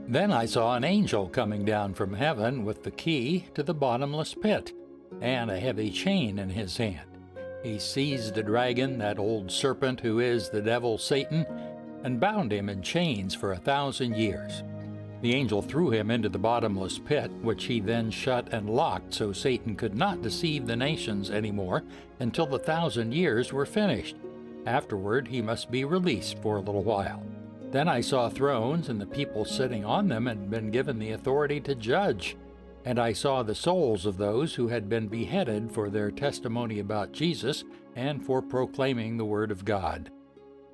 Then I saw an angel coming down from heaven with the key to the bottomless pit and a heavy chain in his hand. He seized the dragon, that old serpent who is the devil Satan, and bound him in chains for 1,000 years. The angel threw him into the bottomless pit, which he then shut and locked so Satan could not deceive the nations anymore until the 1,000 years were finished. Afterward, he must be released for a little while. Then I saw thrones, and the people sitting on them had been given the authority to judge. And I saw the souls of those who had been beheaded for their testimony about Jesus and for proclaiming the word of God.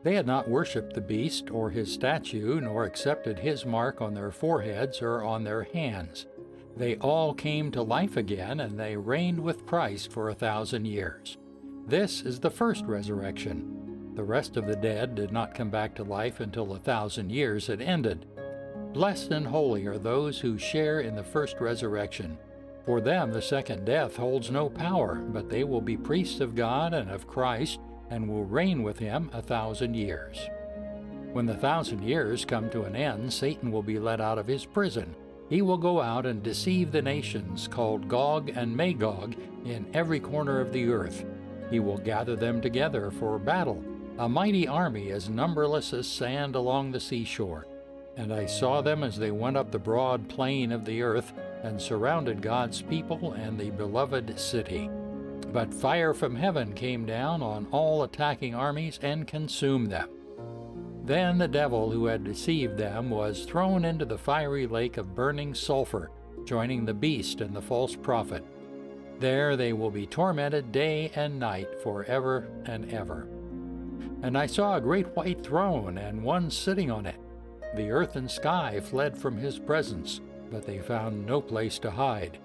They had not worshipped the beast or his statue, nor accepted his mark on their foreheads or on their hands. They all came to life again, and they reigned with Christ for 1,000 years. This is the first resurrection. The rest of the dead did not come back to life until 1,000 years had ended. Blessed and holy are those who share in the first resurrection. For them the second death holds no power, but they will be priests of God and of Christ, and will reign with him 1,000 years. When the 1,000 years come to an end, Satan will be let out of his prison. He will go out and deceive the nations, called Gog and Magog, in every corner of the earth. He will gather them together for battle, a mighty army as numberless as sand along the seashore. And I saw them as they went up the broad plain of the earth, and surrounded God's people and the beloved city. But fire from heaven came down on all attacking armies and consumed them. Then the devil who had deceived them was thrown into the fiery lake of burning sulfur, joining the beast and the false prophet. There they will be tormented day and night forever and ever. And I saw a great white throne, and one sitting on it. The earth and sky fled from his presence, but they found no place to hide.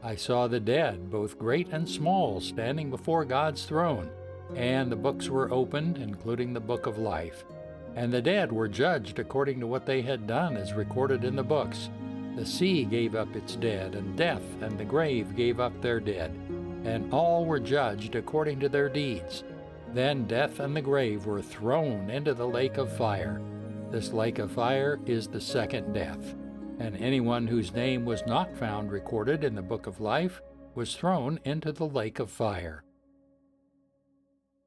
I saw the dead, both great and small, standing before God's throne, and the books were opened, including the book of life. And the dead were judged according to what they had done, as recorded in the books. The sea gave up its dead, and death and the grave gave up their dead, and all were judged according to their deeds. Then death and the grave were thrown into the lake of fire. This lake of fire is the second death. And anyone whose name was not found recorded in the book of life was thrown into the lake of fire.